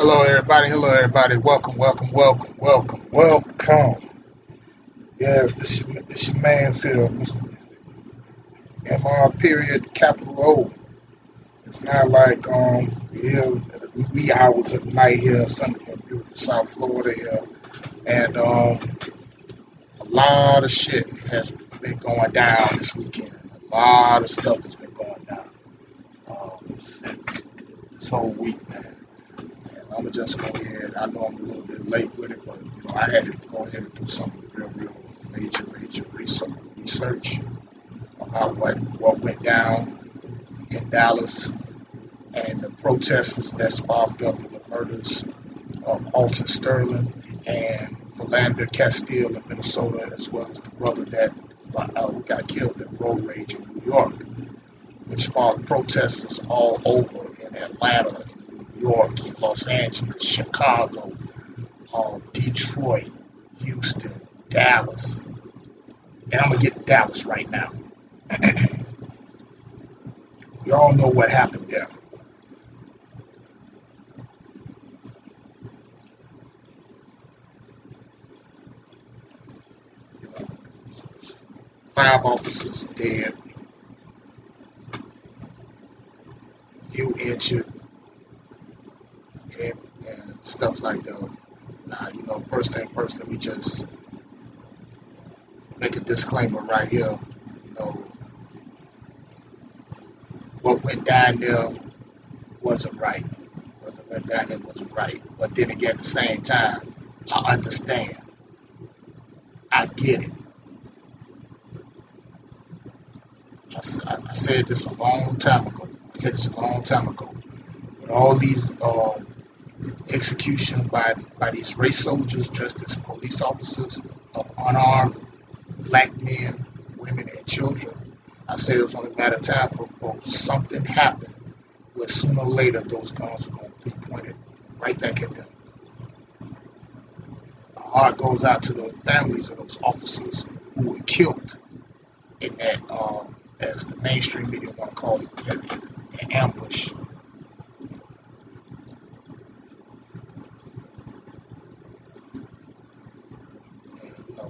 Hello, everybody. Hello, everybody. Welcome, welcome, welcome, welcome, welcome. Yes, this your man's here, Mr. MR period capital O. It's not like here at the wee hours of the night here, sunny in beautiful South Florida here, and a lot of shit has been going down this weekend. A lot of stuff has been going down this whole week, man. I'm gonna just go ahead. I know I'm a little bit late with it, but I had to go ahead and do some real major research about what went down in Dallas and the protests that sparked up in the murders of Alton Sterling and Philander Castile in Minnesota, as well as the brother that got killed in road rage in New York, which sparked protests all over in Atlanta, New York, Los Angeles, Chicago, Detroit, Houston, Dallas. And I'm going to get to Dallas right now. We all know what happened there. You know, 5 officers dead, few injured, and stuff like that. Now, first thing first, let me just make a disclaimer right here. What went down there wasn't right. What went down there wasn't right. But then again, at the same time, I understand. I get it. I said this a long time ago. With all these executions by these race soldiers dressed as police officers of unarmed black men, women, and children. I say it's only a matter of time for something happen where sooner or later those guns are going to be pointed right back at them. My heart goes out to the families of those officers who were killed in that, as the mainstream media want to call it, an ambush.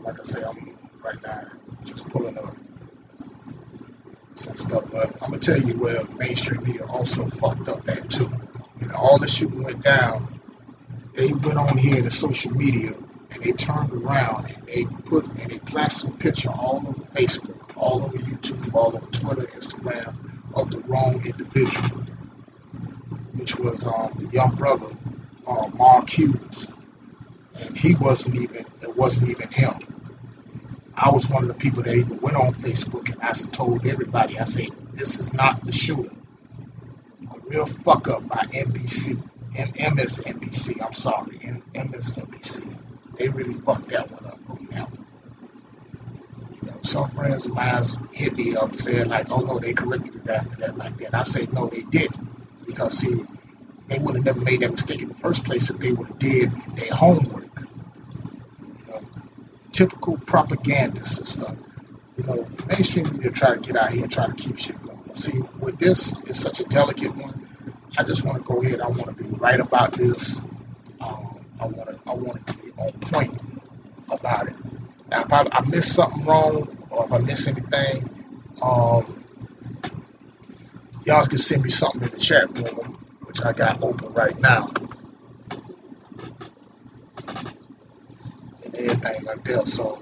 Like I say, I'm right now just pulling up some stuff, but I'm gonna tell you where mainstream media also fucked up at too. All the shooting went down. They went on here to social media and they turned around and they plastered a picture all over Facebook, all over YouTube, all over Twitter, Instagram of the wrong individual, which was the young brother, Mark Hughes, and it wasn't even him. I was one of the people that even went on Facebook and I told everybody, I said, this is not the shooter. A real fuck up by NBC and MSNBC. I'm sorry, MSNBC. They really fucked that one up on that one. Some friends of mine hit me up and said like, oh no, they corrected it after that like that. I said, no, they didn't. Because see, they would have never made that mistake in the first place if they would have did their homework. Typical propagandists and stuff. Mainstream media try to get out here and try to keep shit going. See, with this, it's such a delicate one. I just want to go ahead. I want to be right about this. I want to be on point about it. Now, if I miss something wrong or if I miss anything, y'all can send me something in the chat room, which I got open right now. Everything like that. So,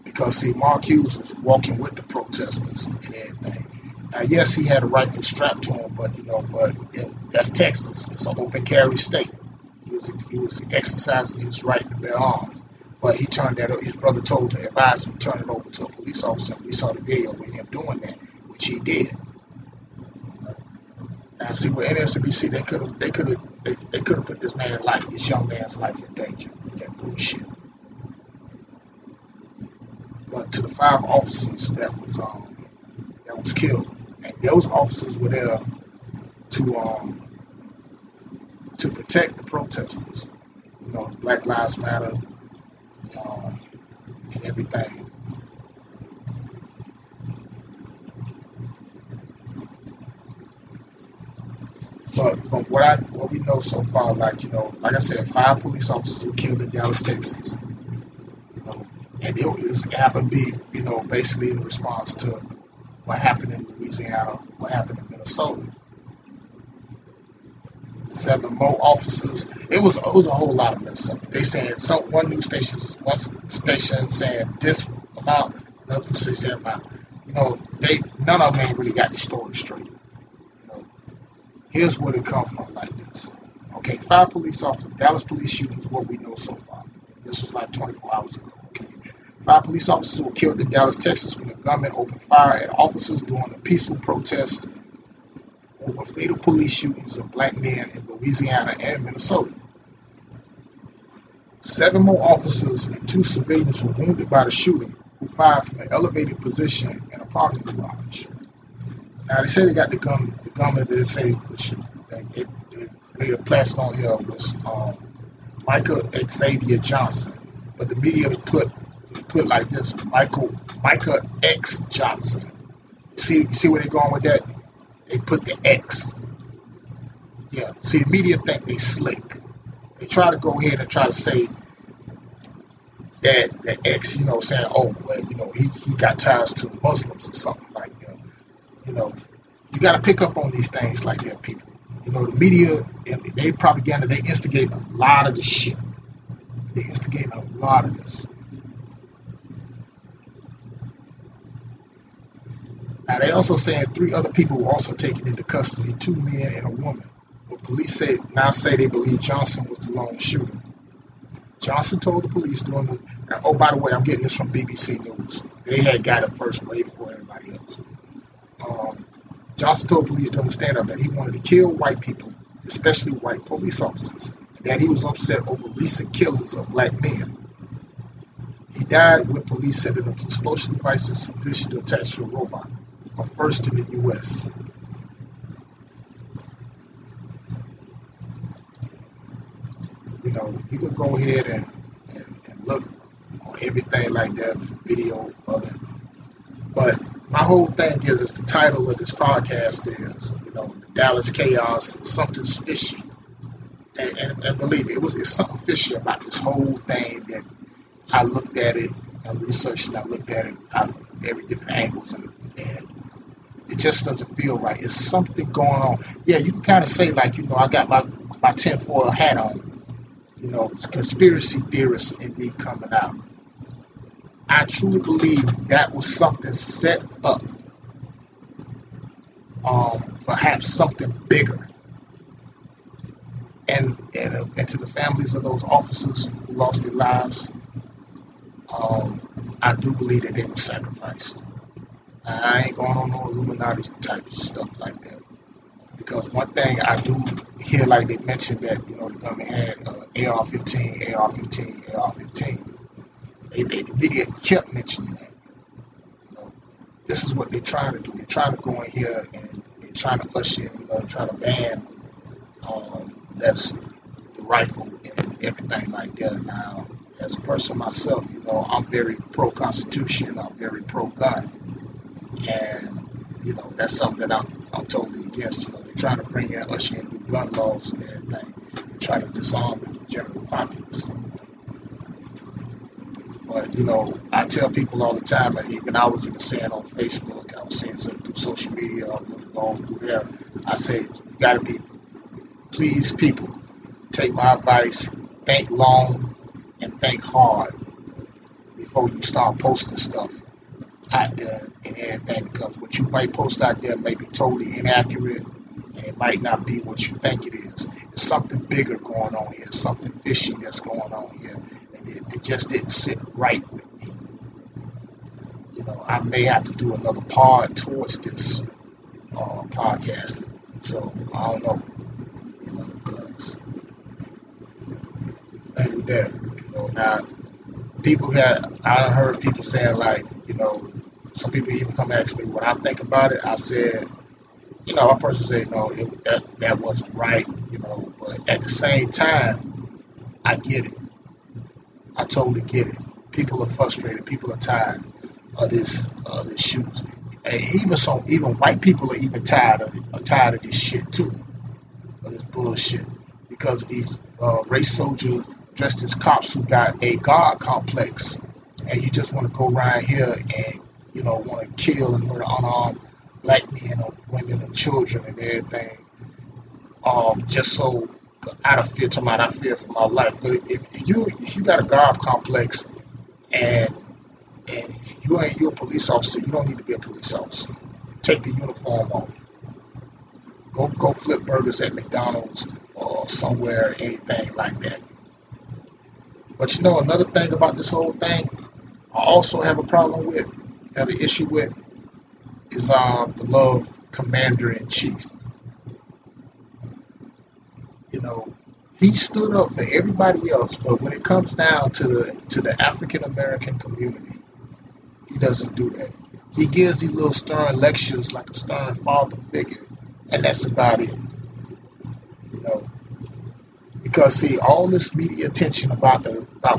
because see, Mark Hughes was walking with the protesters and everything. Now, yes, he had a rifle strapped to him, but that's Texas. It's an open carry state. He was exercising his right to bear arms, but he turned that. His brother told him, advised him to turn it over to a police officer. We saw the video with him doing that, which he did. Now, see, with NSBC, they could have put this young man's life in danger with that bullshit. But to the 5 officers that was killed, and those officers were there to protect the protesters, Black Lives Matter, and everything. But But from what we know so far, like like I said, 5 police officers were killed in Dallas, Texas. You know, and it happened to be basically in response to what happened in Louisiana, what happened in Minnesota. 7 more officers. It was a whole lot of mess up. They saying one station saying this amount, another station saying amount. None of them ain't really got the story straight. Here's where it come from like this. Okay, 5 police officers, Dallas police shooting is what we know so far. This was like 24 hours ago. Okay. 5 police officers were killed in Dallas, Texas when the gunman opened fire at officers during a peaceful protest over fatal police shootings of black men in Louisiana and Minnesota. 7 more officers and 2 civilians were wounded by the shooting, who fired from an elevated position in a parking garage. Now they say they got the gunman. They say they later placed on here was Michael Xavier Johnson, but the media put like this: Micah X Johnson. You see where they're going with that? They put the X. Yeah. See, the media think they slick. They try to go ahead and try to say that the X, saying, oh, well, he got ties to Muslims or something like that. You got to pick up on these things like that, people. The media and they propaganda, they instigate a lot of this shit. They instigate a lot of this. Now, they also saying 3 other people were also taken into custody, 2 men and a woman. But police say they believe Johnson was the lone shooter. Johnson told the police during the... Oh, by the way, I'm getting this from BBC News. They had got it first way before everybody else. Johnson told police during the stand-up that he wanted to kill white people, especially white police officers, and that he was upset over recent killings of black men. He died when police set up explosive devices sufficient to attach to a robot, a first in the U.S. You can go ahead and look on everything like that, video of it. But my whole thing is the title of this podcast is, the Dallas Chaos, something's fishy. And believe me, it's something fishy about this whole thing that I looked at it, I researched and I looked at it out of very different angles, and it just doesn't feel right. It's something going on. Yeah, you can kind of say like, I got my tinfoil hat on, conspiracy theorists in me coming out. I truly believe that was something set up, perhaps something bigger. And to the families of those officers who lost their lives, I do believe that they were sacrificed. I ain't going on no Illuminati type of stuff like that. Because one thing I do hear, like they mentioned that, the government had AR-15, AR-15, AR-15. The media kept mentioning that. This is what they're trying to do. They're trying to go in here and they're trying to usher in, trying to ban that's the rifle and everything like that. Now, as a person myself, I'm very pro-Constitution. I'm very pro-gun. And, that's something that I'm totally against. They're trying to bring in, usher in new gun laws and everything. They're trying to disarm the general populace. But, I tell people all the time, and even I was even saying on Facebook, I was saying something through social media, I was going through there. I say, you got to be, please, people, take my advice, think long and think hard before you start posting stuff out there and everything, because what you might post out there may be totally inaccurate and it might not be what you think it is. There's something bigger going on here, something fishy that's going on here, and it just didn't sit right with me. I may have to do another part towards this podcast, so I don't know, because and that, now people I heard people saying like, some people even come ask me what I think about it. I said, a person said, no, that wasn't right, but at the same time, I get it. I totally get it. People are frustrated. People are tired of this shootings. And even white people are even tired of this shit too. of this bullshit because of these race soldiers dressed as cops who got a God complex, and you just want to go around here and want to kill and murder unarmed black men or women and children and everything, just so out of fear, talking about I fear for my life. But if you got a God complex and you're a police officer, you don't need to be a police officer. Take the uniform off. Go flip burgers at McDonald's or somewhere, anything like that. But another thing about this whole thing, I also have an issue with, is the love commander-in-chief. He stood up for everybody else, but when it comes down to the African American community, he doesn't do that. He gives these little stern lectures like a stern father figure, and that's about it. Because see, all this media attention about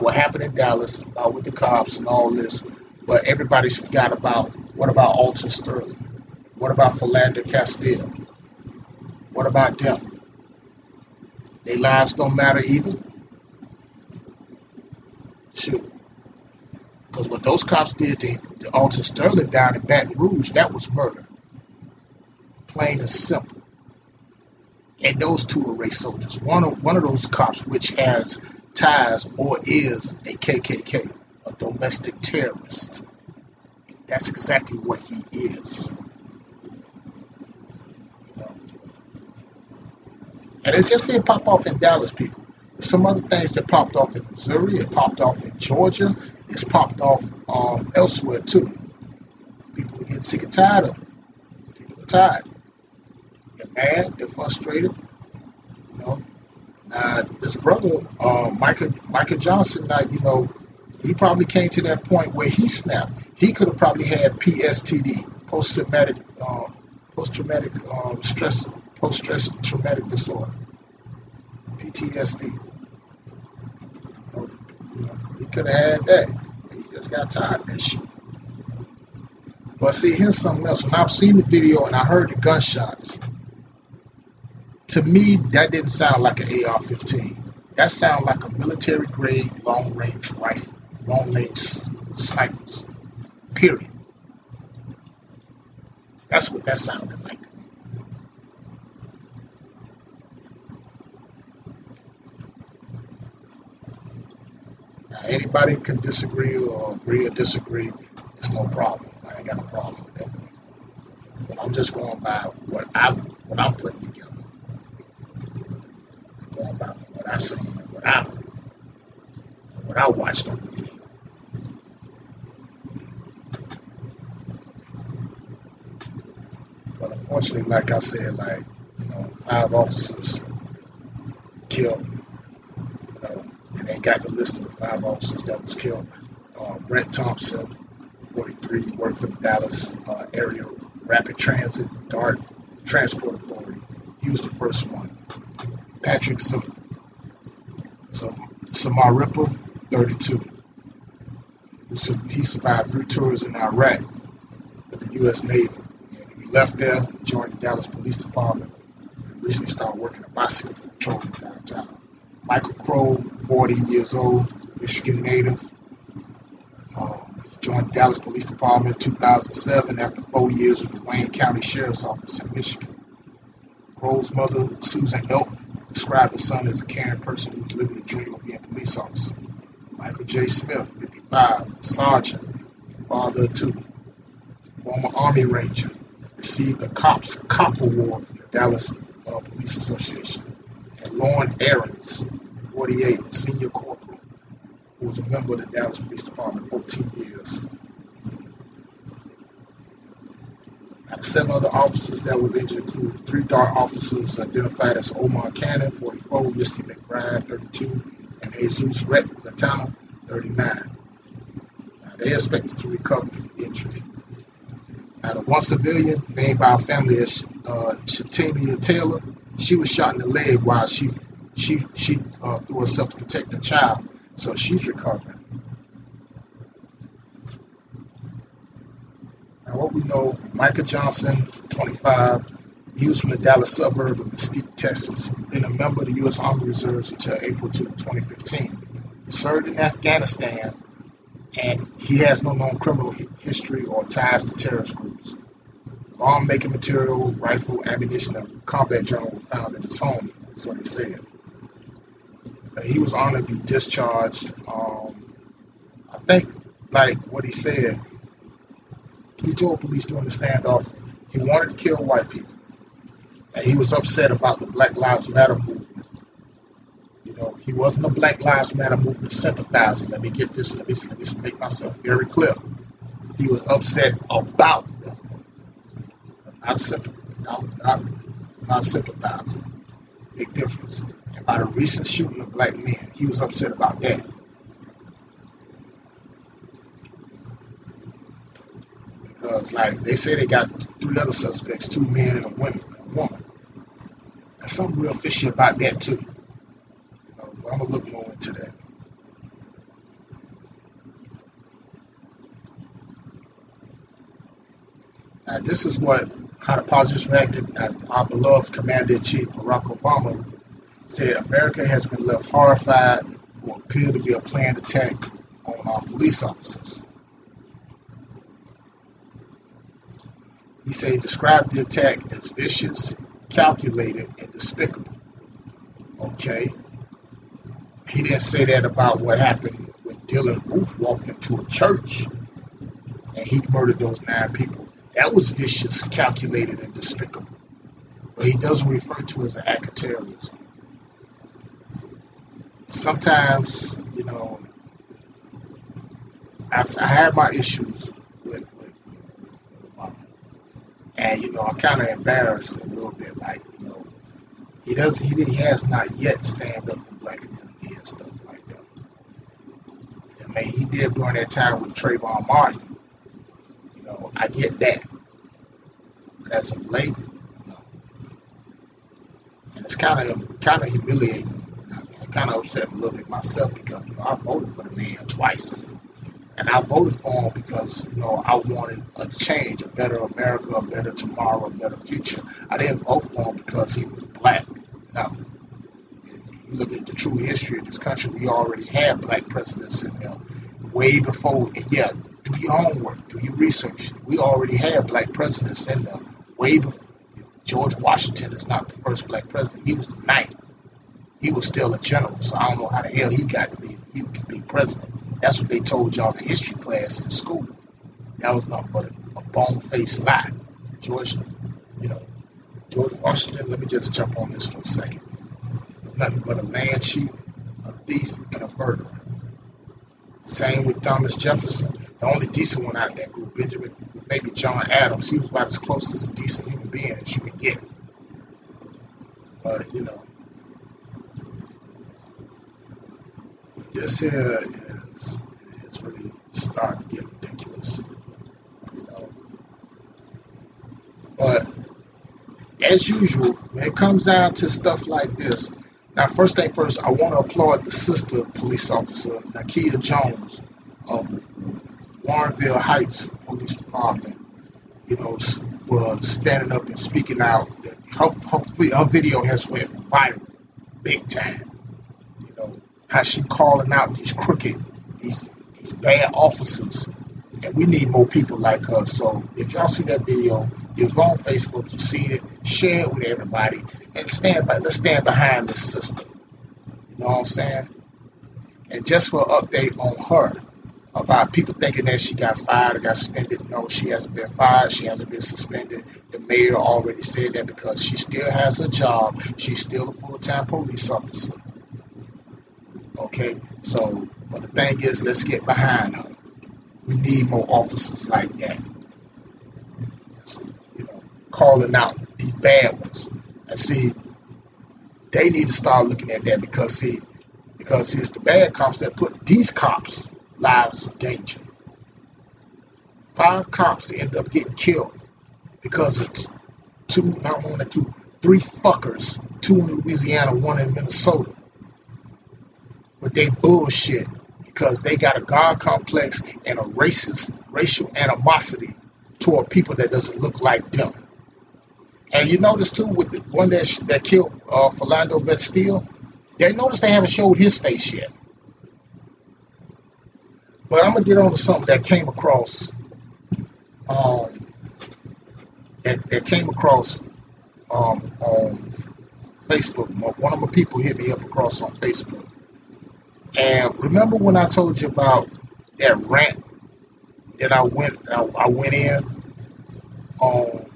what happened in Dallas, about with the cops and all this, but everybody's forgot about what about Alton Sterling? What about Philander Castile? What about them? Their lives don't matter either. Shoot. Because what those cops did to Alton Sterling down in Baton Rouge, that was murder. Plain and simple. And those two are race soldiers. One of those cops, which has ties or is a KKK, a domestic terrorist. That's exactly what he is. And it just didn't pop off in Dallas, people. There's some other things that popped off in Missouri. It popped off in Georgia. It's popped off elsewhere, too. People are getting sick and tired of it. People are tired. They're mad. They're frustrated. Now, this brother, Micah Johnson, he probably came to that point where he snapped. He could have probably had PSTD, post-stress traumatic disorder, PTSD. He could have had that. He just got tired of that shit. But see, here's something else. When I've seen the video and I heard the gunshots, to me, that didn't sound like an AR-15. That sounded like a military-grade long-range rifle, long-range snipers, period. That's what that sounded like. Now, anybody can disagree or agree or disagree. It's no problem. I ain't got a problem with that. But I'm just going by what I'm putting together. I'm going by from what I've seen and what I watched on the video. But unfortunately, like I said, 5 officers killed. And they got the list of the 5 officers that was killed. Brett Thompson, 43, worked for the Dallas Area Rapid Transit DART Transport Authority. He was the first one. Patrick Samaripa, 32. He survived 3 tours in Iraq for the U.S. Navy. And he left there, joined the Dallas Police Department, and recently started working a bicycle patrolling downtown. Michael Crow, 40 years old, Michigan native. Joined the Dallas Police Department in 2007 after 4 years with the Wayne County Sheriff's Office in Michigan. Crow's mother, Susan Elk, described her son as a caring person who was living the dream of being a police officer. Michael J. Smith, 55, sergeant, father of 2, former Army Ranger, received the Cop Award from the Dallas Police Association. And Lauren Aarons, 48, senior corporal, who was a member of the Dallas Police Department 14 years. Now, 7 other officers that was injured included 3 DART officers identified as Omar Cannon, 44, Misty McBride, 32, and Jesus Ratana, 39. Now, they expected to recover from the injury. Now, the one civilian named by our family as Shatimia Taylor, she was shot in the leg while she threw herself to protect her child, so she's recovering. Now, what we know, Micah Johnson, 25, He was from the Dallas suburb of Mesquite, Texas, been a member of the U.S. Army Reserves until April 2015. He served in Afghanistan, and he has no known criminal history or ties to terrorist groups. Bomb-making material, rifle, ammunition, and combat journal were found at his home, that's what they said. He was honored to be discharged. I think, like what he said, he told police during the standoff he wanted to kill white people. And he was upset about the Black Lives Matter movement. You know, he wasn't a Black Lives Matter movement sympathizer. Let me get this, let me make myself very clear. He was upset about them. Not sympathizing. Big difference. And by the recent shooting of black men, he was upset about that. Because, like, they say they got 3 other suspects, 2 men and a woman. There's something real fishy about that, too. But I'm going to look more into that. Now, this is how the politicians reacted. Our beloved Commander-in-Chief, Barack Obama, said America has been left horrified for what appeared to be a planned attack on our police officers. He said he described the attack as vicious, calculated, and despicable. Okay. He didn't say that about what happened when Dylan Booth walked into a church and he murdered those 9 people. That was vicious, calculated, and despicable. But he doesn't refer to it as an act of terrorism. Sometimes, you know, I have my issues with Obama. And, you know, I'm kind of embarrassed a little bit. Like, you know, he has not yet stand up for black community and stuff like that. I mean, he did during that time with Trayvon Martin. You know, I get that. But as of late, no. And it's kind of humiliating. I kind of upset a little bit myself because, you know, I voted for the man twice. And I voted for him because, you know, I wanted a change, a better America, a better tomorrow, a better future. I didn't vote for him because he was black. No. You look at the true history of this country, we already had black presidents in there way before. And yeah, do your homework, do your research. We already had black presidents in there way before. George Washington is not the first black president. He was the 9th. He was still a general, so I don't know how the hell he could be president. That's what they told y'all in history class in school. That was nothing but a bone-faced lie. George Washington, let me just jump on this for a second. Nothing but a land cheat, a thief, and a murderer. Same with Thomas Jefferson. The only decent one out of that group, Benjamin, maybe John Adams. He was about as close as a decent human being as you could get. But, you know, this here is really starting to get ridiculous. You know. But as usual, when it comes down to stuff like this, now first thing first, I want to applaud the sister police officer, Nakia Jones of Warrenville Heights Police Department, you know, for standing up and speaking out. Her video has went viral big time. You know, how she calling out these crooked, these bad officers. And we need more people like her. So if y'all see that video, if you're on Facebook, you've seen it, share it with everybody, and let's stand behind this sister. You know what I'm saying? And just for an update on her, about people thinking that she got fired or got suspended. No, she hasn't been fired. She hasn't been suspended. The mayor already said that because she still has a job. She's still a full-time police officer. Okay? So, but the thing is, let's get behind her. We need more officers like that. You know, calling out these bad ones. And see, they need to start looking at that because it's the bad cops that put these cops' lives in danger. 5 cops end up getting killed because of 3 fuckers, 2 in Louisiana, 1 in Minnesota. But they bullshit because they got a God complex and a racial animosity toward people that doesn't look like them. And you notice too with the one that killed Philando Bastille, they notice they haven't showed his face yet. But I'm gonna get on to something that came across that came across on Facebook. One of my people hit me up across on Facebook. And remember when I told you about that rant that I went in on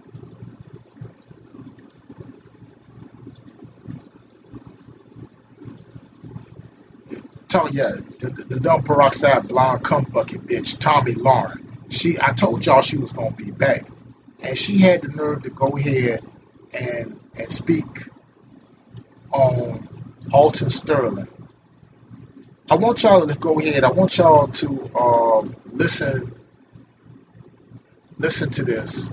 the dumb peroxide blonde cum bucket bitch, Tommy Lauren. I told y'all she was gonna be back. And she had the nerve to go ahead and speak on Alton Sterling. I want y'all to go ahead. I want y'all to listen to this,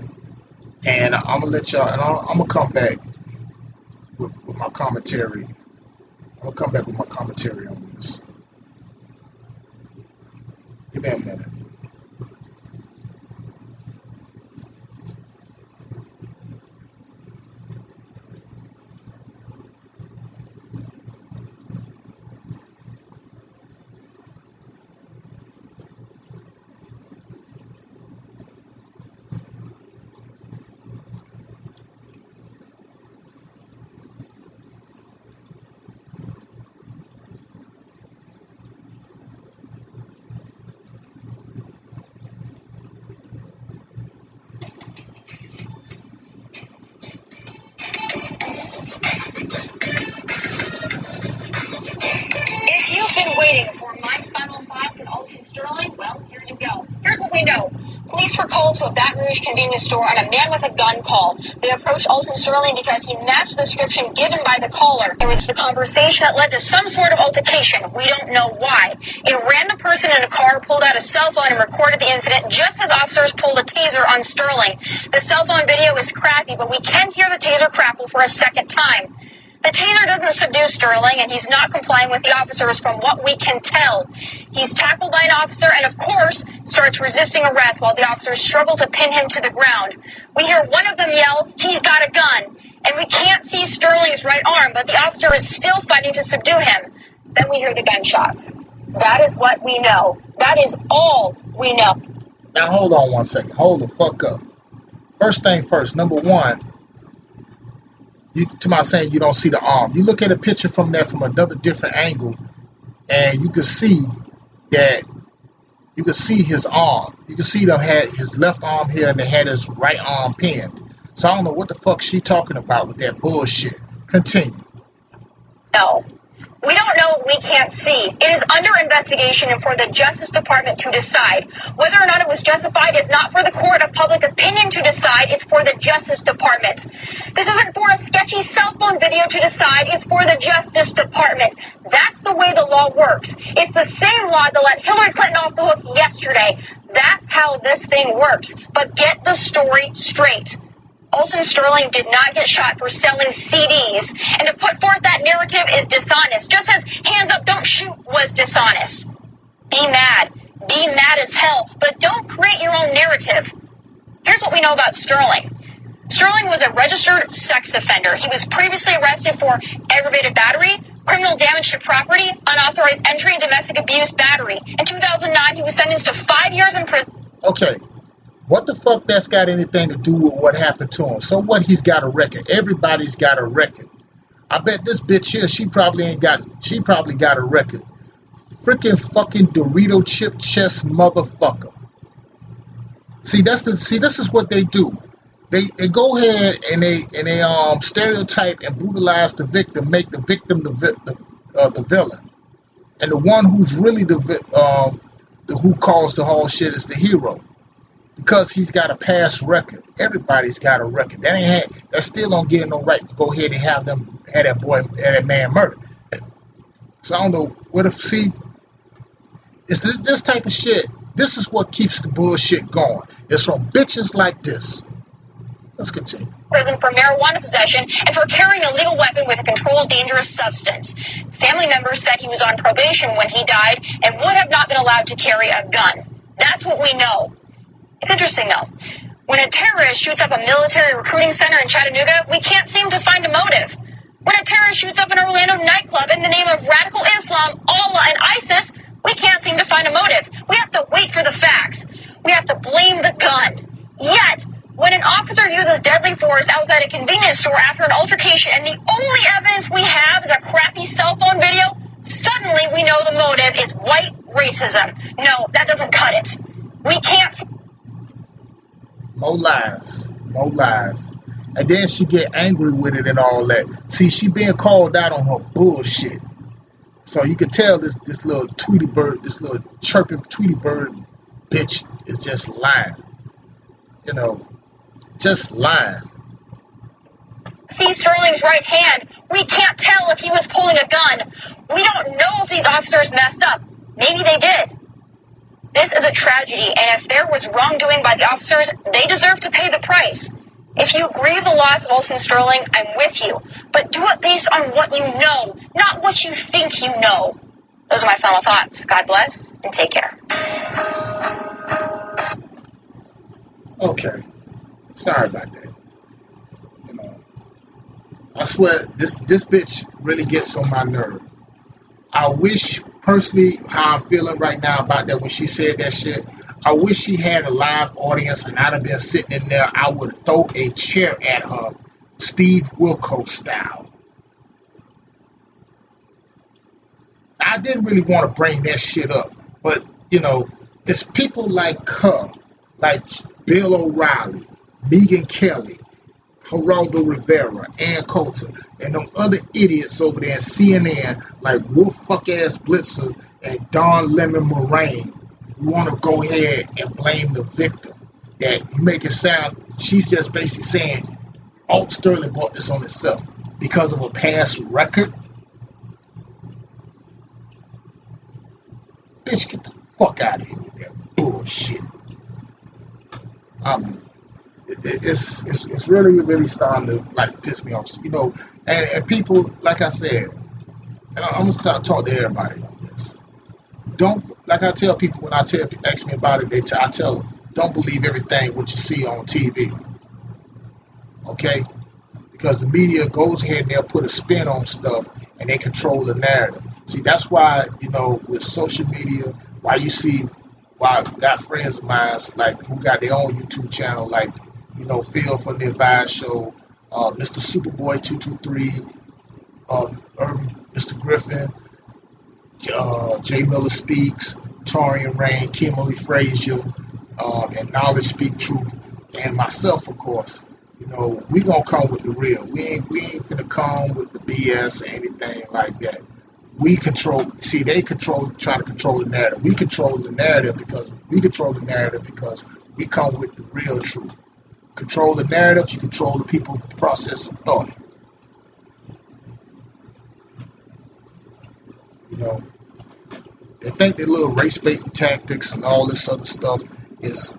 and I'm gonna let y'all. And I'm gonna come back with my commentary. I'm gonna come back with my commentary on this. Give me a minute. To a Baton Rouge convenience store on a man with a gun call. They approached Alton Sterling because he matched the description given by the caller. There was a conversation that led to some sort of altercation. We don't know why. A random person in a car pulled out a cell phone and recorded the incident just as officers pulled a taser on Sterling. The cell phone video is crappy, but we can hear the taser crackle for a second time. The taser doesn't subdue Sterling, and he's not complying with the officers from what we can tell. He's tackled by an officer and, of course, starts resisting arrest while the officers struggle to pin him to the ground. We hear one of them yell, "He's got a gun!" And we can't see Sterling's right arm, but the officer is still fighting to subdue him. Then we hear the gunshots. That is what we know. That is all we know. Now, hold on one second. Hold the fuck up. First thing first, number one, to my saying you don't see the arm. You look at a picture from another different angle, and you can see that his arm. You can see them had his left arm here and they had his right arm pinned. So I don't know what the fuck she talking about with that bullshit. Continue. No. We don't know, we can't see. It is under investigation and for the Justice Department to decide. Whether or not it was justified is not for the court of public opinion to decide, it's for the Justice Department. This isn't for a sketchy cell phone video to decide, it's for the Justice Department. That's the way the law works. It's the same law that let Hillary Clinton off the hook yesterday. That's how this thing works. But get the story straight. Alton Sterling did not get shot for selling CDs, and to put forth that narrative is dishonest, just as hands up, don't shoot was dishonest. Be mad as hell, but don't create your own narrative. Here's what we know about Sterling. Sterling was a registered sex offender. He was previously arrested for aggravated battery, criminal damage to property, unauthorized entry, and domestic abuse battery. In 2009, he was sentenced to 5 years in prison. Okay. What the fuck that's got anything to do with what happened to him? So what, he's got a record. Everybody's got a record. I bet this bitch here, she probably got a record. Freaking fucking Dorito chip chest motherfucker. See, this is what they do. They go ahead and they stereotype and brutalize the victim, make the victim the villain. And the one who's really who caused the whole shit is the hero. Because he's got a past record. Everybody's got a record. That still don't give no right to go ahead and have that man murdered. So I don't know what if it's this type of shit. This is what keeps the bullshit going. It's from bitches like this. Let's continue. Prison for marijuana possession and for carrying a legal weapon with a controlled dangerous substance. Family members said he was on probation when he died and would have not been allowed to carry a gun. That's what we know. It's interesting, though. When a terrorist shoots up a military recruiting center in Chattanooga, we can't seem to find a motive. When a terrorist shoots up an Orlando nightclub in the name of radical Islam, Allah, and ISIS, we can't seem to find a motive. We have to wait for the facts. We have to blame the gun. Yet, when an officer uses deadly force outside a convenience store after an altercation and the only evidence we have is a crappy cell phone video, suddenly we know the motive is white racism. No, that doesn't cut it. We can't... More lies. More lies. And then she get angry with it and all that. See, she being called out on her bullshit. So you can tell this little Tweety bird, this little chirping Tweety bird bitch is just lying. You know, just lying. He's Sterling's right hand. We can't tell if he was pulling a gun. We don't know if these officers messed up. Maybe they did. This is a tragedy, and if there was wrongdoing by the officers, they deserve to pay the price. If you grieve the loss of Alton Sterling, I'm with you. But do it based on what you know, not what you think you know. Those are my final thoughts. God bless, and take care. Okay. Sorry about that. You know, I swear, this bitch really gets on my nerve. I wish, personally, how I'm feeling right now about that when she said that shit, I wish she had a live audience and I'd have been sitting in there. I would throw a chair at her, Steve Wilkos style. I didn't really want to bring that shit up, but, you know, it's people like her, like Bill O'Reilly, Megan Kelly, Geraldo Rivera, Ann Coulter, and them other idiots over there at CNN like Wolf Fuck-Ass Blitzer and Don Lemon Moraine. You want to go ahead and blame the victim. That you make it sound, she's just basically saying, oh, Sterling brought this on himself because of a past record. Bitch, get the fuck out of here with that bullshit. It's really starting to like piss me off. You know, and people, like I said, and I'm gonna start to talk to everybody on this. Don't, like I tell people when I ask me about it, I tell them, don't believe everything what you see on TV. Okay? Because the media goes ahead and they'll put a spin on stuff and they control the narrative. See, that's why, you know, with social media, why I got friends of mine like who got their own YouTube channel, like, you know, Phil from the Advice Show, Mr. Superboy 223, Mr. Griffin, Jay Miller Speaks, Torian Rain, Kimberly Frazier, and Knowledge Speak Truth, and myself, of course. You know, we gonna come with the real. We ain't finna come with the BS or anything like that. We control. See, they try to control the narrative. We control the narrative because we come with the real truth. Control the narrative. You control the people, process of thought. You know, they think their little race baiting tactics and all this other stuff is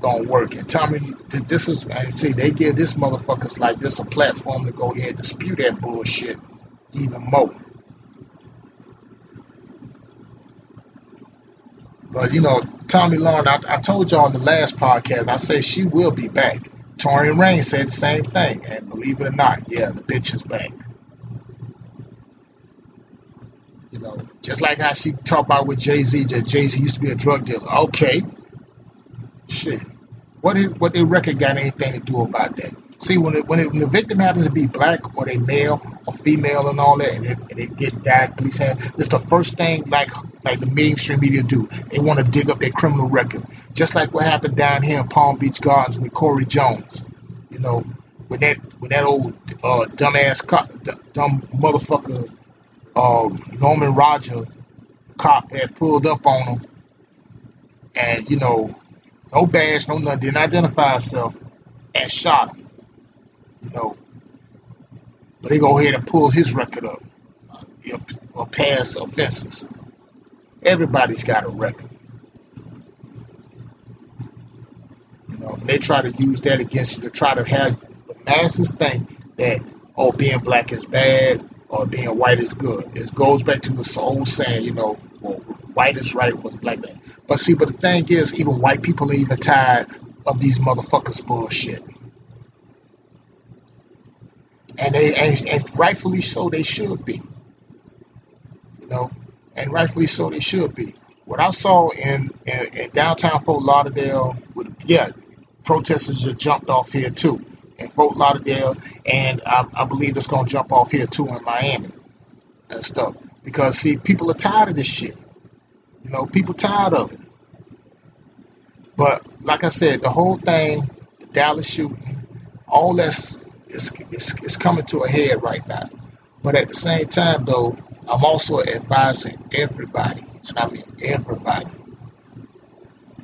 gonna work. And Tommy, this is, I see, they give this motherfuckers like this a platform to go ahead and dispute that bullshit even more. But you know, Tommy Lauren, I told y'all in the last podcast, I said she will be back. Torian Rain said the same thing, and believe it or not, yeah, the bitch is back. You know, just like how she talked about with Jay-Z, that Jay-Z used to be a drug dealer. Okay. Shit. What they record got anything to do about that? See, when the victim happens to be black or they male or female and all that, and they get died, police have, it's the first thing like the mainstream media do. They want to dig up their criminal record. Just like what happened down here in Palm Beach Gardens with Corey Jones. You know, when that old dumbass cop, dumb motherfucker Norman Roger cop had pulled up on him, and you know, no badge, no nothing, didn't identify himself, and shot him. You know, but they go ahead and pull his record up, or past offenses. Everybody's got a record. You know, and they try to use that against you to try to have the masses think that, oh, being black is bad or being white is good. It goes back to the old saying, you know, well, white is right, was black bad. But see, but the thing is, even white people are even tired of these motherfuckers bullshit. And rightfully so they should be, you know, and rightfully so they should be. What I saw in downtown Fort Lauderdale, protesters just jumped off here too in Fort Lauderdale, and I believe it's gonna jump off here too in Miami and stuff. Because see, people are tired of this shit. You know, people tired of it. But like I said, the whole thing, the Dallas shooting, all that's is coming to a head right now. But at the same time, though, I'm also advising everybody, and I mean everybody,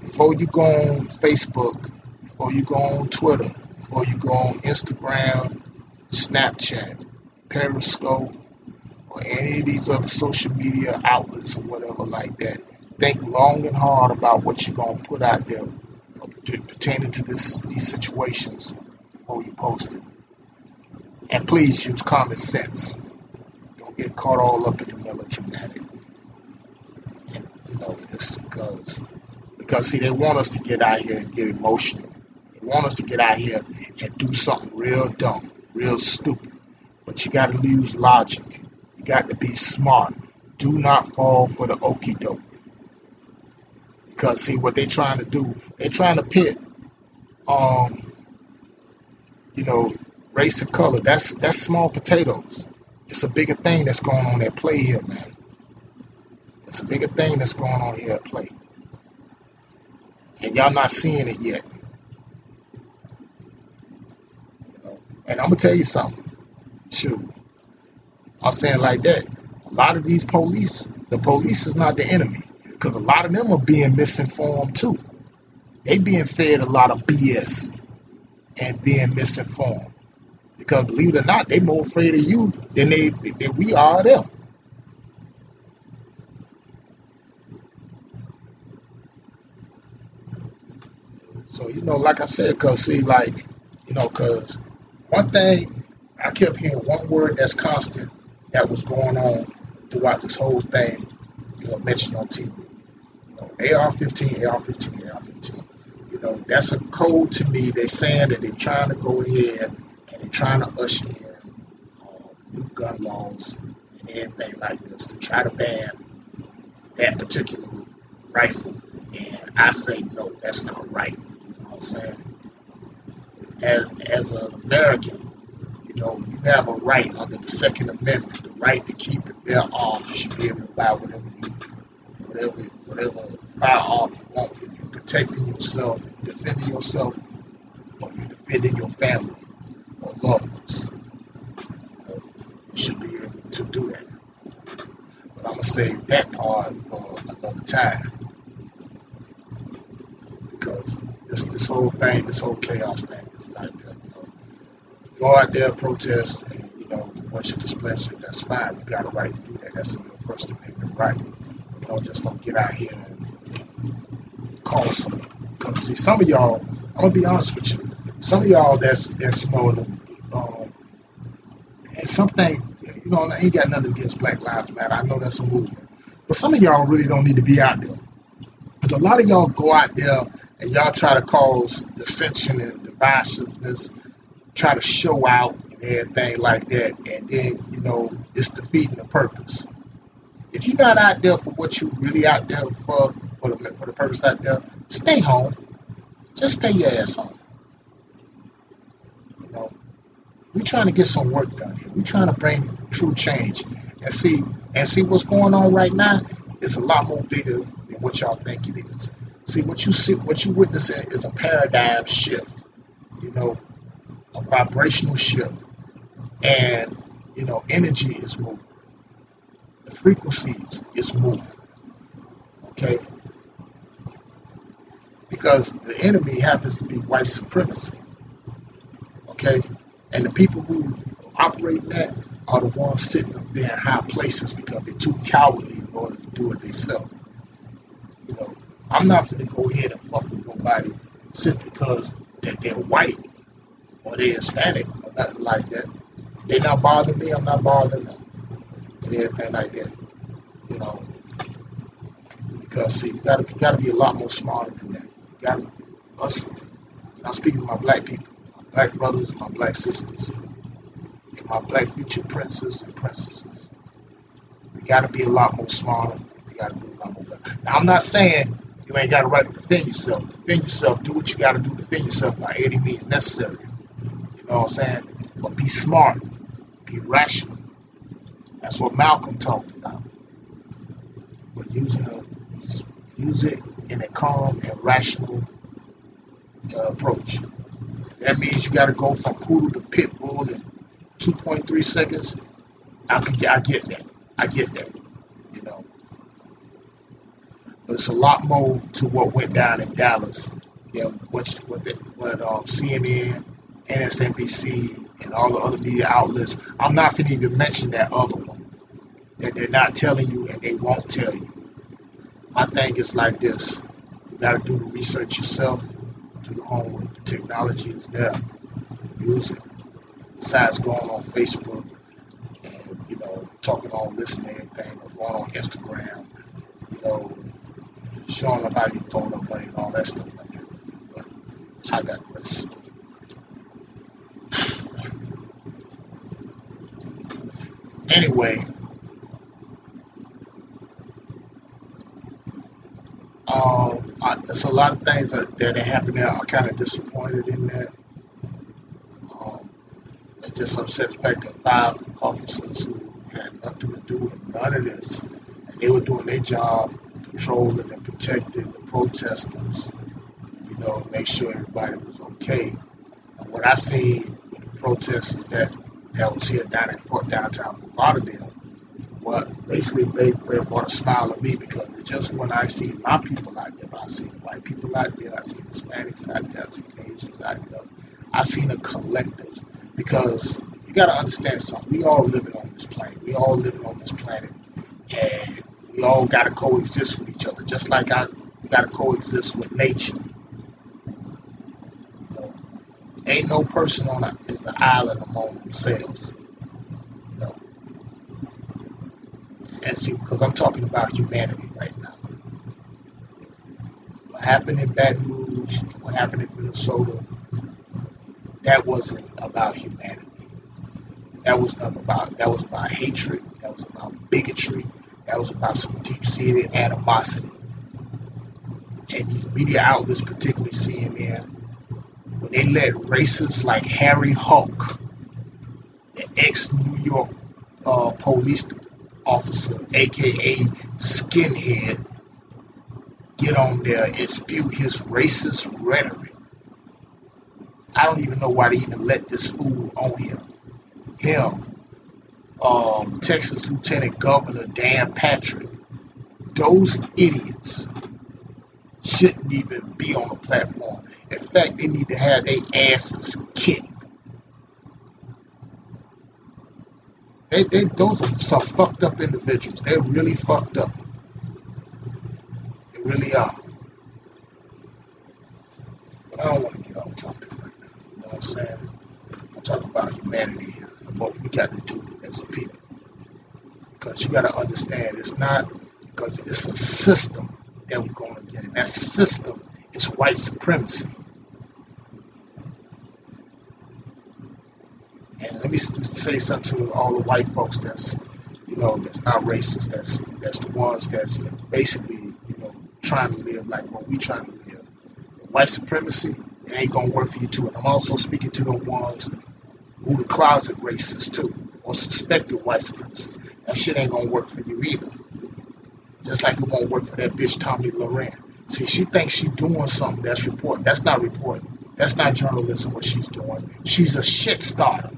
before you go on Facebook, before you go on Twitter, before you go on Instagram, Snapchat, Periscope, or any of these other social media outlets or whatever like that, think long and hard about what you're going to put out there pertaining to these situations before you post it. And please use common sense. Don't get caught all up in the melodramatic. And, you know, it's because see, they want us to get out here and get emotional. They want us to get out here and do something real dumb, real stupid. But you got to use logic. You got to be smart. Do not fall for the okie doke. Because see what they're trying to do, they're trying to pit, you know, race and color. That's small potatoes. It's a bigger thing that's going on at play here, man. It's a bigger thing that's going on here at play, and y'all not seeing it yet. You know? And I'm gonna tell you something. Shoot, I'm saying like that. A lot of these police, the police is not the enemy, because a lot of them are being misinformed too. They being fed a lot of BS and being misinformed. Because believe it or not, they more afraid of you than we are of them. So, you know, like I said, because see, like, you know, because one thing, I kept hearing one word that's constant that was going on throughout this whole thing, you know, mentioned on TV. You know, AR-15, AR-15, AR-15. You know, that's a code to me. They're saying that they're trying to go ahead and they're trying to usher in new gun laws and everything like this to try to ban that particular rifle. And I say, no, that's not right. You know what I'm saying? As an American, you know, you have a right under the Second Amendment, the right to keep and bear arms. You should be able to buy whatever firearm you want. If you're protecting yourself, if you're defending yourself, or you're defending your family or loved ones, you know, you should be able to do that. But I'm gonna save that part for another time, because this whole thing, this whole chaos thing is like that. You know, go out there, protest, and you know, once you displeasure, that's fine. You got a right to do that. That's in your First Amendment right. You know, just don't get out here and cause some. Because see, some of y'all, I'm gonna be honest with you. Some of y'all that's you know, and something, you know, I ain't got nothing against Black Lives Matter. I know that's a movement, but some of y'all really don't need to be out there. Because a lot of y'all go out there and y'all try to cause dissension and divisiveness, try to show out and everything like that, and then, you know, it's defeating the purpose. If you're not out there for what you really out there for the purpose out there, stay home. Just stay your ass home. You know, we're trying to get some work done here. We're trying to bring true change. And see what's going on right now is a lot more bigger than what y'all think it is. See, what you witnessing is a paradigm shift, you know, a vibrational shift. And, you know, energy is moving. The frequencies is moving. Okay? Because the enemy happens to be white supremacy. Okay? And the people who operate that are the ones sitting up there in high places because they're too cowardly in order to do it themselves. You know, I'm not going to go ahead and fuck with nobody simply because they're white or they're Hispanic or nothing like that. They're not bothering me, I'm not bothering them. And everything like that. You know, because see, you gotta be a lot more smarter than that. Us I'm speaking to my black people, my black brothers, my black sisters, and my black future princes and princesses. We got to be a lot more smarter. We got to do a lot more better. Now, I'm not saying you ain't got a right to defend yourself. Defend yourself. Do what you got to do to defend yourself by any means necessary. You know what I'm saying? But be smart. Be rational. That's what Malcolm talked about. But use it in a calm and rational approach. That means you got to go from poodle to pit bull in 2.3 seconds. I get that. I get that. You know. But it's a lot more to what went down in Dallas than what CNN, MSNBC, and all the other media outlets. I'm not going to even mention that other one that they're not telling you and they won't tell you. My thing is like this. You got to do the research yourself, do the homework. The technology is there. Use it. Besides going on Facebook and, you know, talking on listening and thing, or going on Instagram, you know, showing up how you throwing up money and all that stuff like that. But I digress. Anyway, there's a lot of things that happen there. I'm kind of disappointed in that. It just upset the fact that 5 officers who had nothing to do with none of this, and they were doing their job, patrolling and protecting the protesters, you know, make sure everybody was okay. And what I seen with the protesters that was here down in downtown Fort Lauderdale, what basically brought a smile at me, because it's just when I see my people out there, I see white people out there, I see Hispanics out there, I see Asians out there, I seen a collective, because you got to understand something. We all living on this planet. We all living on this planet, and we all got to coexist with each other, just like we got to coexist with nature. You know, ain't no person is an island among themselves. You know, and see, because I'm talking about humanity right now. What happened in Baton Rouge, what happened in Minnesota, that wasn't about humanity. That was about hatred. That was about bigotry. That was about some deep-seated animosity. And these media outlets, particularly CNN, when they let racists like Harry Hulk, the ex-New York police officer, aka Skinhead, get on there and spew his racist rhetoric. I don't even know why they even let this fool on him. Texas Lieutenant Governor Dan Patrick, those idiots shouldn't even be on the platform. In fact, they need to have their asses kicked. Those are some fucked up individuals. They're really fucked up. They really are. But I don't want to get off topic right now. You know what I'm saying? I'm talking about humanity here and what we got to do as a people. Because you got to understand, it's not because it's a system that we're going to get. And that system is white supremacy. And let me say something to all the white folks that's not racist. That's the ones that's basically, trying to live like what we trying to live. White supremacy, it ain't gonna work for you too. And I'm also speaking to the ones who the closet racists too, or suspected white supremacists. That shit ain't gonna work for you either. Just like it won't work for that bitch Tommy Loren. See, she thinks she's doing something that's reporting. That's not reporting. That's not journalism what she's doing. She's a shit starter.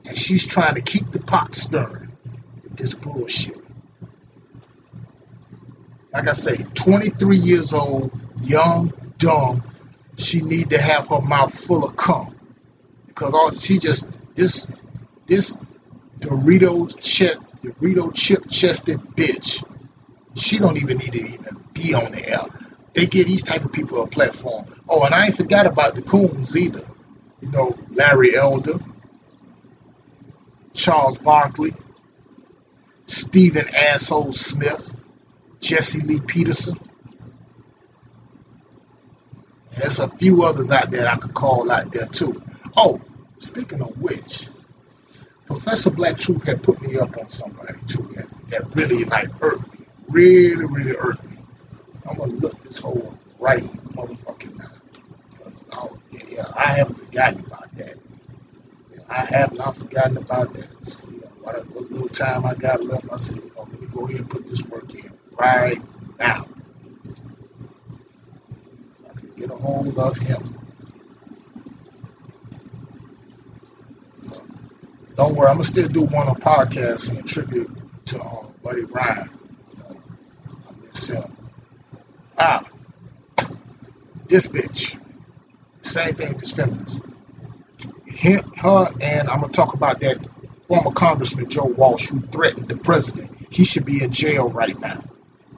And she's trying to keep the pot stirring with this bullshit. Like I say, 23 years old, young, dumb, she need to have her mouth full of cum. Because this Dorito chip chested bitch, she don't even need to even be on the air. They give these type of people a platform. Oh, and I ain't forgot about the coons either. Larry Elder, Charles Barkley, Stephen Asshole Smith, Jesse Lee Peterson. And there's a few others out there I could call out there too. Oh, speaking of which, Professor Black Truth had put me up on somebody too that really like hurt me. Really, really hurt me. I'm gonna look this whole right motherfucking now. I haven't forgotten about that. I have not forgotten about that. So, what little time I got left, I said, let me go ahead and put this work in right now. I can get a hold of him. Don't worry, I'm gonna still do one on podcast and a tribute to Buddy Ryan. I miss him. This bitch. Same thing with this feminist. Her, and I'm gonna talk about that former Congressman Joe Walsh who threatened the president. He should be in jail right now.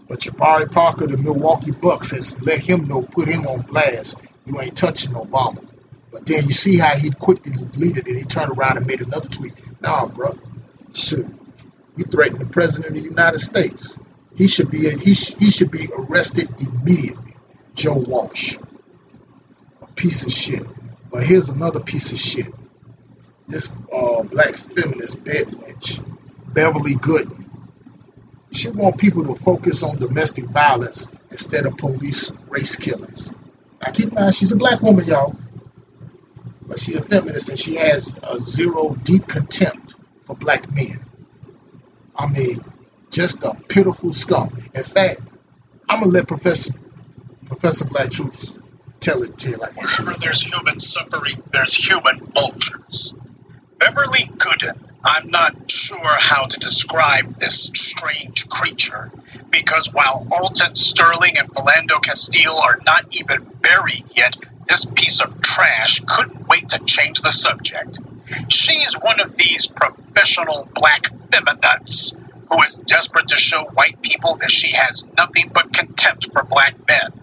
But Jabari Parker, the Milwaukee Bucks, has let him know, put him on blast. You ain't touching Obama. But then you see how he quickly deleted it. He turned around and made another tweet. Nah, bro, shoot, you threatened the president of the United States. He should be arrested immediately. Joe Walsh, a piece of shit. But here's another piece of shit. This black feminist bitch, Beverly Gooden. She want people to focus on domestic violence instead of police race killings. Now keep in mind, she's a black woman, y'all. But she's a feminist and she has a zero deep contempt for black men. I mean, just a pitiful scum. In fact, I'm going to let Professor Black Truth tell it to you like this. Wherever there's human suffering, there's human vultures. Beverly Gooden, I'm not sure how to describe this strange creature, because while Alton Sterling and Philando Castile are not even buried yet, this piece of trash couldn't wait to change the subject. She's one of these professional black feminists who is desperate to show white people that she has nothing but contempt for black men.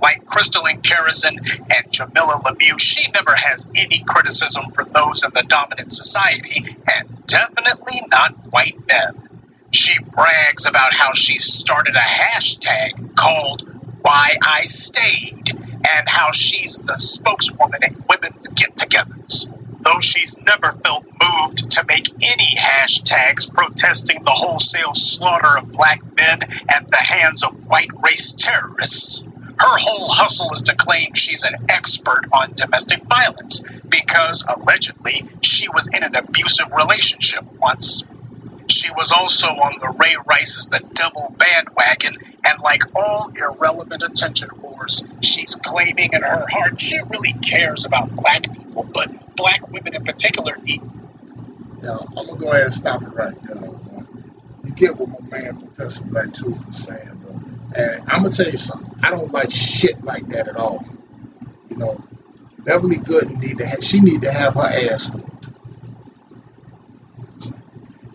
Like Crystalline Carrison and Jamila Lemieux, she never has any criticism for those in the dominant society, and definitely not white men. She brags about how she started a hashtag called Why I Stayed, and how she's the spokeswoman at women's get-togethers, though she's never felt moved to make any hashtags protesting the wholesale slaughter of black men at the hands of white race terrorists. Her whole hustle is to claim she's an expert on domestic violence because, allegedly, she was in an abusive relationship once. She was also on the Ray Rice's The Devil bandwagon, and like all irrelevant attention whores, she's claiming in her heart she really cares about black people, but black women in particular need. Now, I'm going to go ahead and stop it right there. You get what my man Professor Black Truth was saying, though. And I'm going to tell you something. I don't like shit like that at all. Beverly Gooden need to have her ass whooped.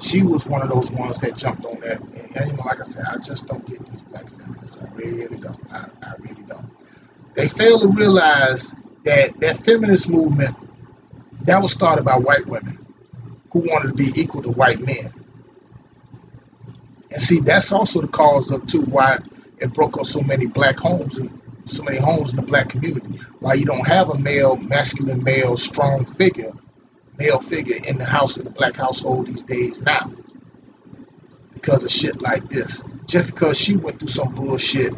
She was one of those ones that jumped on that. And like I said, I just don't get these black feminists. I really don't. I really don't. They fail to realize that feminist movement, that was started by white women who wanted to be equal to white men. And see, that's also the cause of, too, why it broke up so many black homes and so many homes in the black community. Why you don't have a masculine male, strong male figure in the house, in the black household these days now. Because of shit like this. Just because she went through some bullshit,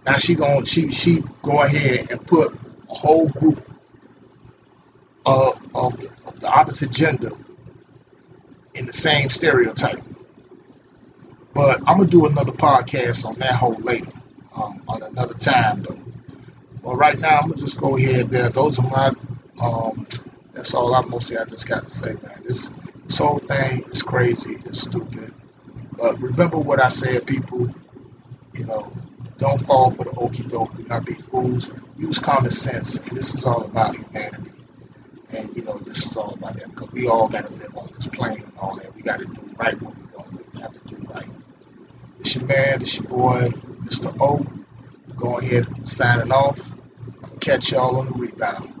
now she go ahead and put a whole group of the opposite gender in the same stereotype. But I'm going to do another podcast on that whole later, on another time, though. But right now, I'm going to just go ahead there. Those are my, that's all I just got to say, man. This whole thing is crazy. It's stupid. But remember what I said, people. Don't fall for the okie doke. Do not be fools. Use common sense. And this is all about humanity. And, this is all about that. Because we all got to live on this plane and all that. We got to do right what we're going to have to do right. It's your man, it's your boy, Mr. O. Go ahead and signing off. I'm going to catch y'all on the rebound.